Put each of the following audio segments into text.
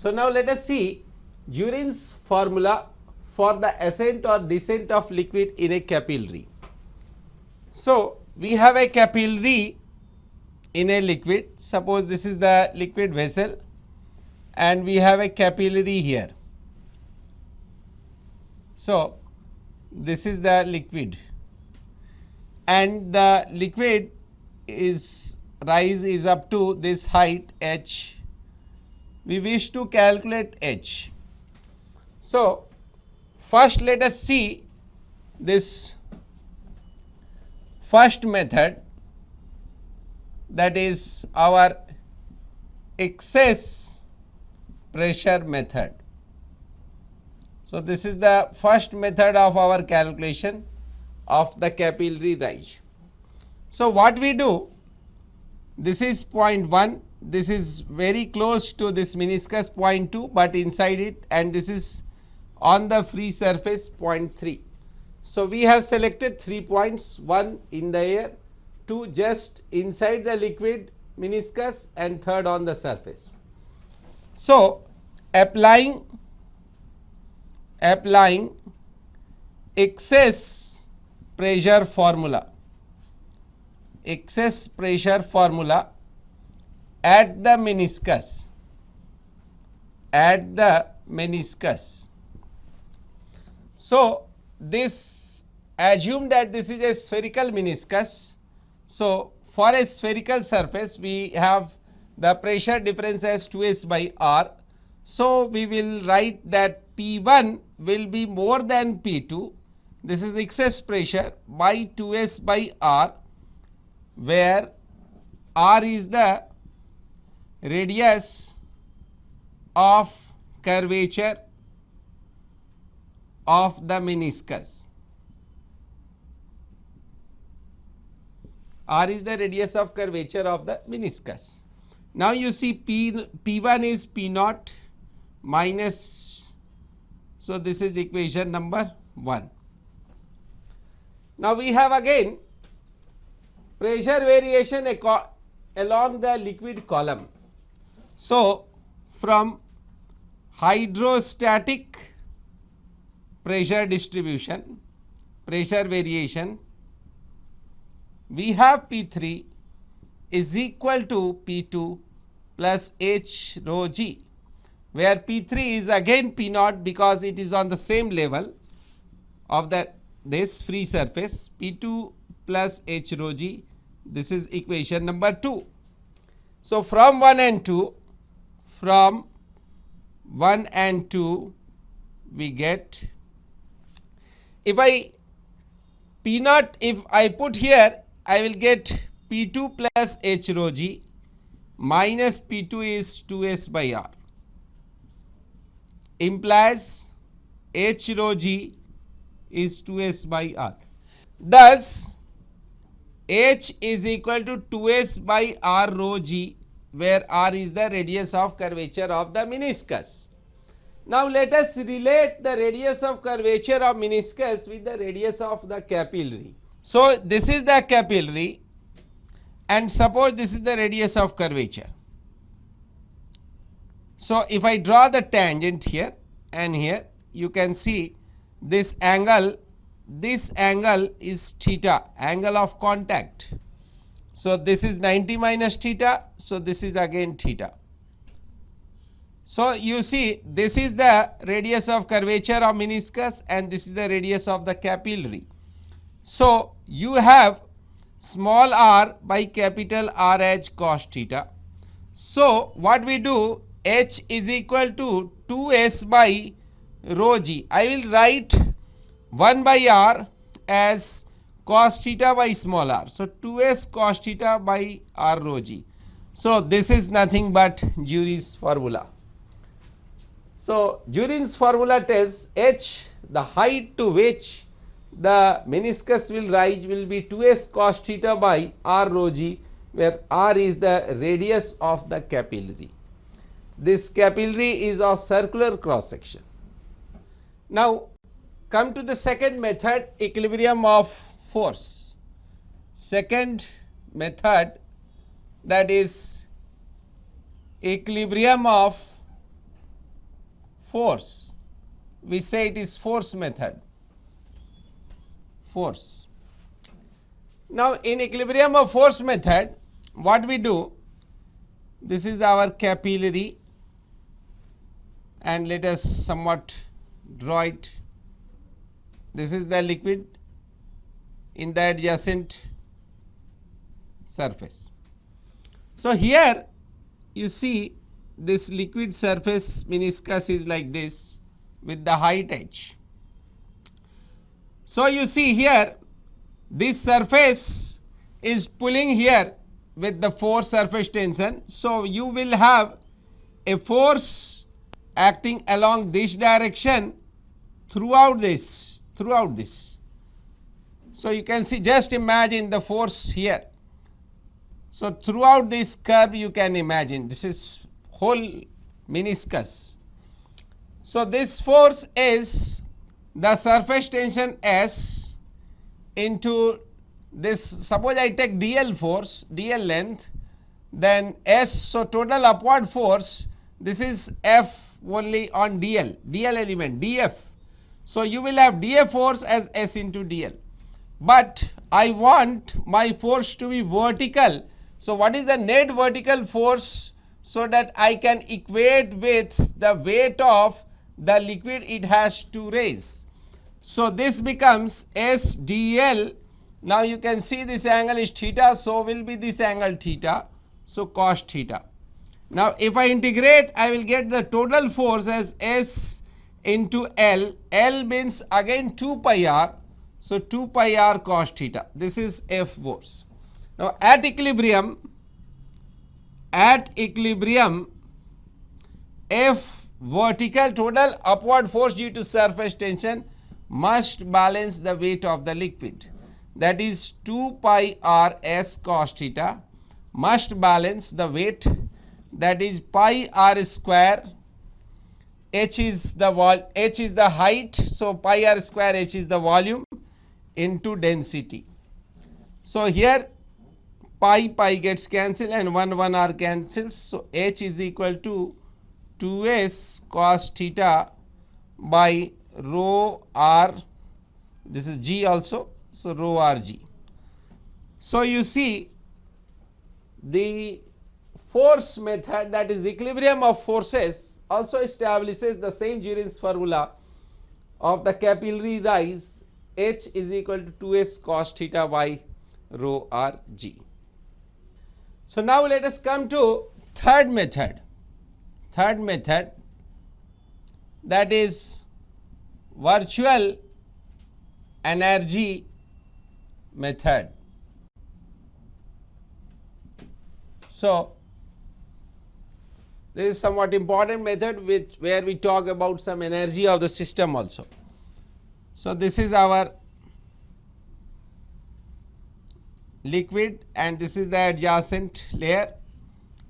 So now let us see Jurin's formula for the ascent or descent of liquid in a capillary. So we have a capillary in a liquid. Suppose this is the liquid vessel and we have a capillary here. So this is the liquid and the liquid is rise is up to this height h. We wish to calculate h. So first let us see this first method, that is our excess pressure method. So this is the first method of our calculation of the capillary rise. So what we do, this is 0.1, this is very close to this meniscus 0.2 but inside it, and this is on the free surface 0.3. So we have selected 3 points, one in the air, two just inside the liquid meniscus and third on the surface. So applying excess pressure formula at the meniscus. So this assume that this is a spherical meniscus. So for a spherical surface we have the pressure difference as 2s by r. So we will write that P1 will be more than P2. This is excess pressure by 2s by r, where r is the radius of curvature of the meniscus. R is the radius of curvature of the meniscus. Now you see P1 is P naught minus, so this is equation number 1. Now we have again pressure variation along the liquid column. So from hydrostatic pressure distribution, pressure variation, we have P3 is equal to P2 plus H rho g, where P3 is again P naught because it is on the same level of this free surface, P2 plus H rho g. This is equation number 2. So from 1 and 2 we get, if I P naught, if I put here, I will get P2 plus H rho g minus P2 is 2s by r, implies H rho g is 2s by r. Thus H is equal to 2s by r rho g, where r is the radius of curvature of the meniscus. Now let us relate the radius of curvature of meniscus with the radius of the capillary. So this is the capillary and suppose this is the radius of curvature. So if I draw the tangent here and here, you can see this angle is theta, angle of contact. So this is 90 minus theta, so this is again theta. So you see this is the radius of curvature of meniscus and this is the radius of the capillary. So you have small r by capital R as cos theta. So what we do, H is equal to 2s by rho g. I will write 1 by r as cos theta by small r. So 2s cos theta by r rho g. So this is nothing but Jurin's formula. So Jurin's formula tells h, the height to which the meniscus will rise, will be 2s cos theta by r rho g, where r is the radius of the capillary. This capillary is of circular cross section. Now come to the second method, equilibrium of force. Second method, that is equilibrium of force. We say it is force method, force. Now, in equilibrium of force method, what we do, this is our capillary, and let us somewhat draw it. This is the liquid in the adjacent surface. So, here you see this liquid surface meniscus is like this with the height h. So, you see here this surface is pulling here with the force surface tension. So, you will have a force acting along this direction throughout this. So, you can see, just imagine the force here. So, throughout this curve you can imagine this is whole meniscus. So, this force is the surface tension S into this, suppose I take dl force, dl length, then S, so total upward force, this is F only on dl element, df. So, you will have df force as S into dl, but I want my force to be vertical. So, what is the net vertical force, so that I can equate with the weight of the liquid it has to raise. So, this becomes S dl. Now, you can see this angle is theta, so will be this angle theta, so cos theta. Now, if I integrate, I will get the total force as S into L. L means again 2 pi r, so 2 pi r cos theta. This is F force. Now, at equilibrium, F vertical total upward force due to surface tension must balance the weight of the liquid, that is 2 pi r s cos theta must balance the weight, that is pi r square, h is the height, so pi r square h is the volume into density. So, here pi gets cancelled and 1 r cancels. So, h is equal to 2s cos theta by rho r, this is g also, so rho r g. So, you see the force method, that is equilibrium of forces, also establishes the same Jurins formula of the capillary rise, h is equal to 2s cos theta by rho r g. So, now let us come to third method, that is virtual energy method. So, this is somewhat important method where we talk about some energy of the system also. So, this is our liquid and this is the adjacent layer,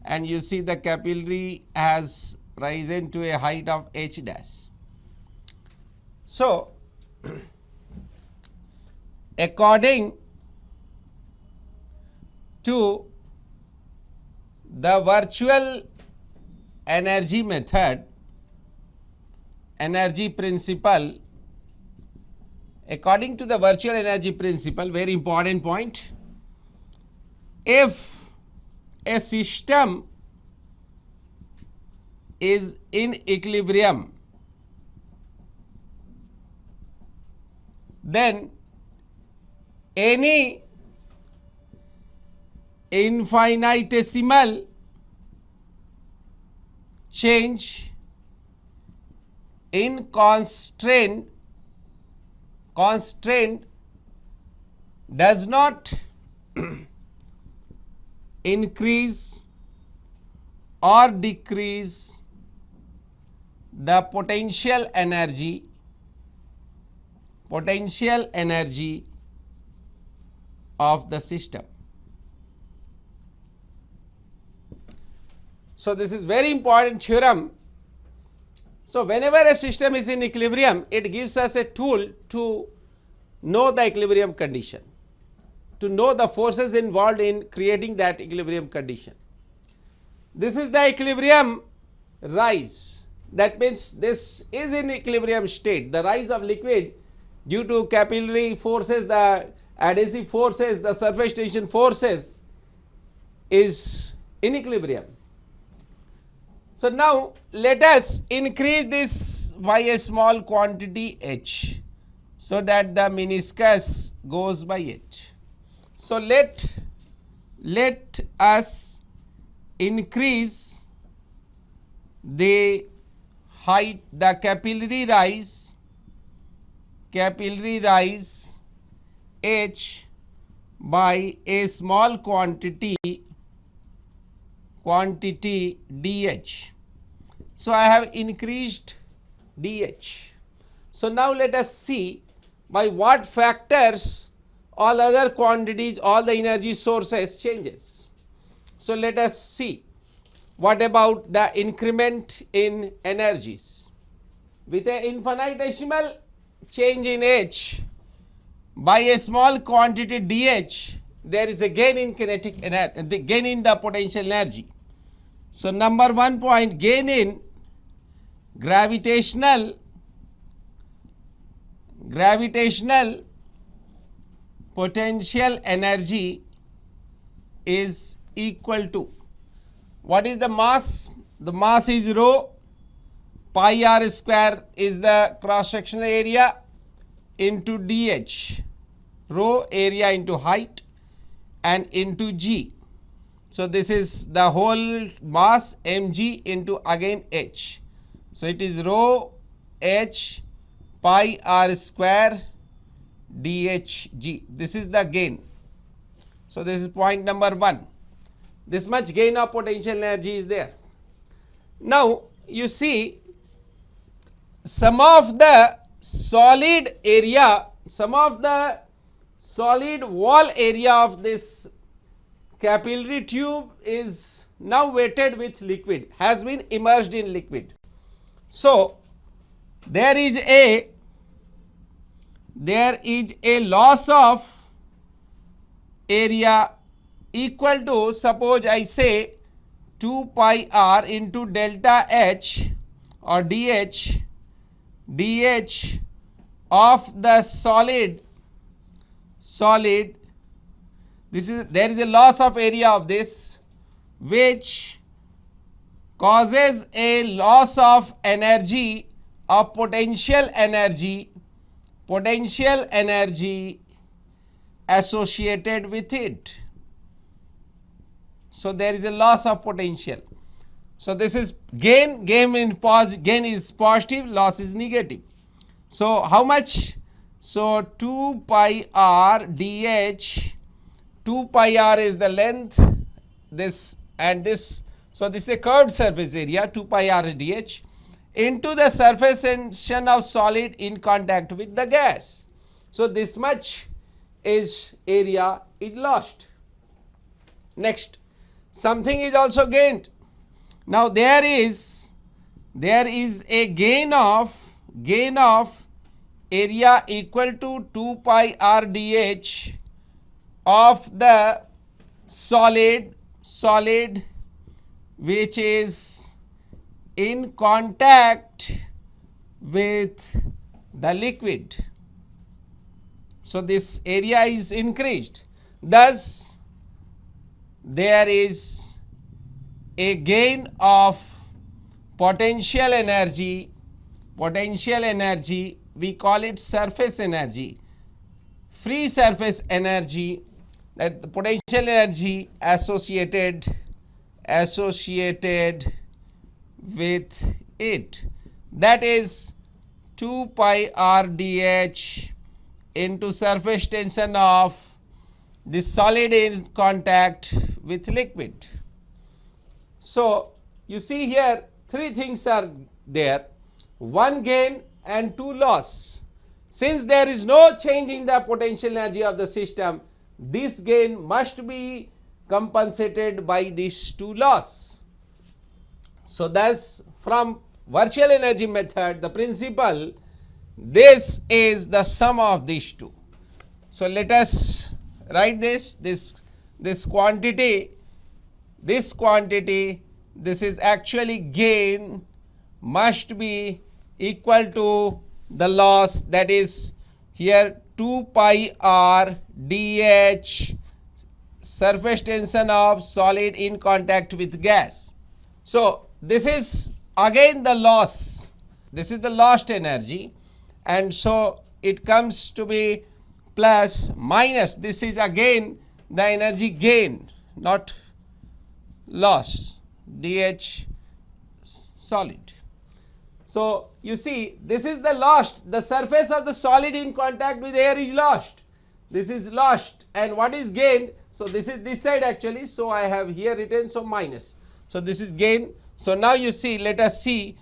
and you see the capillary has risen to a height of h dash. So, according to the virtual energy method, according to the virtual energy principle, very important point, if a system is in equilibrium, then any infinitesimal change in constraint does not increase or decrease the potential energy of the system. So, this is very important theorem. So, whenever a system is in equilibrium, it gives us a tool to know the equilibrium condition, to know the forces involved in creating that equilibrium condition. This is the equilibrium rise. that means this is in equilibrium state. The rise of liquid due to capillary forces, the adhesive forces, the surface tension forces is in equilibrium. So now let us increase this by a small quantity h, so that the meniscus goes by it. So let us increase the height, the capillary rise h by a small quantity dh. So I have increased dh. So now let us see by what factors all other quantities, all the energy sources changes. So let us see what about the increment in energies. With an infinitesimal change in h by a small quantity dh, there is a gain in kinetic energy, the gain in the potential energy. So number 1 point, gain in gravitational potential energy is equal to, what is the mass? The mass is rho, pi r square is the cross sectional area into dh, rho area into height and into g. So this is the whole mass mg into again h. So it is rho h pi r square dhg. This is the gain. So this is point number 1. This much gain of potential energy is there. Now you see some of the solid area, some of the solid wall area of this capillary tube is now wetted with liquid, has been immersed in liquid. So there is a loss of area equal to, suppose I say 2 pi r into delta h or dh of the solid, this is, there is a loss of area of this which causes a loss of energy, of potential energy associated with it. So there is a loss of potential. So this is gain is positive, loss is negative. So how much? So 2 pi r dh, 2 pi r is the length, this and this. So this is a curved surface area, 2 pi r dh into the surface tension of solid in contact with the gas. So this much is area is lost. Next, something is also gained. Now there is a gain of area equal to 2 pi r dh of the solid which is in contact with the liquid. So this area is increased. Thus there is a gain of potential energy, we call it surface energy, free surface energy, that the potential energy associated with it, that is 2 pi r dh into surface tension of the solid in contact with liquid. So you see here 3 things are there, 1 gain and 2 loss. Since there is no change in the potential energy of the system, this gain must be compensated by these 2 loss. So thus from virtual energy method, the principle, this is the sum of these 2. So let us write this quantity, this is actually gain must be equal to the loss, that is here 2 pi r dH surface tension of solid in contact with gas. So this is again the loss, this is the lost energy, and so it comes to be plus minus, this is again the energy gain, not loss, dH solid. So you see, this is the lost, the surface of the solid in contact with air is lost, this is lost, and what is gained? So this is this side actually, so I have here written, so minus, so this is gain. So now you see, let us see,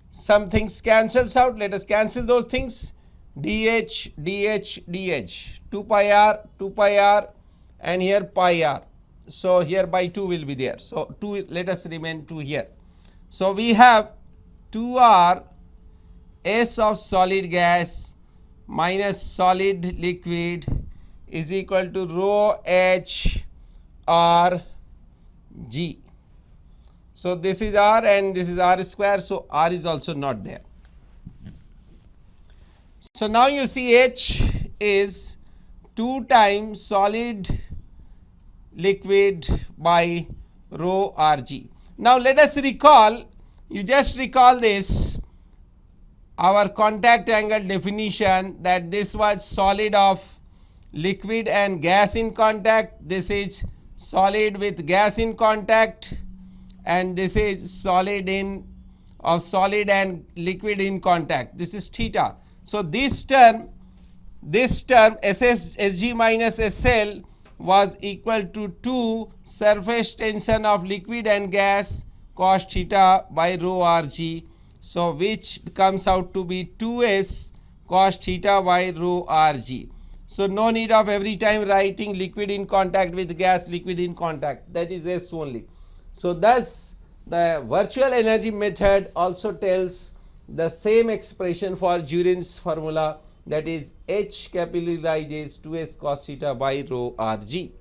some things cancels out, let us cancel those things, dH, dH, dH, 2 pi r, and here pi r, so here by 2 will be there, so 2, let us remain 2 here. So we have 2r S of solid gas minus solid liquid is equal to rho H R G. So this is R and this is R square, so R is also not there. So now you see H is 2 times solid liquid by rho Rg. Now let us recall, you just recall this, our contact angle definition, that this was solid of liquid and gas in contact, this is solid with gas in contact, and this is solid in of solid and liquid in contact, this is theta. So this term Sg minus Sl was equal to 2 surface tension of liquid and gas cos theta by rho Rg, so which comes out to be 2s cos theta by rho Rg. So no need of every time writing liquid in contact with gas, liquid in contact, that is S only. So thus the virtual energy method also tells the same expression for Jurin's formula, that is H capillarizes 2s cos theta by rho Rg.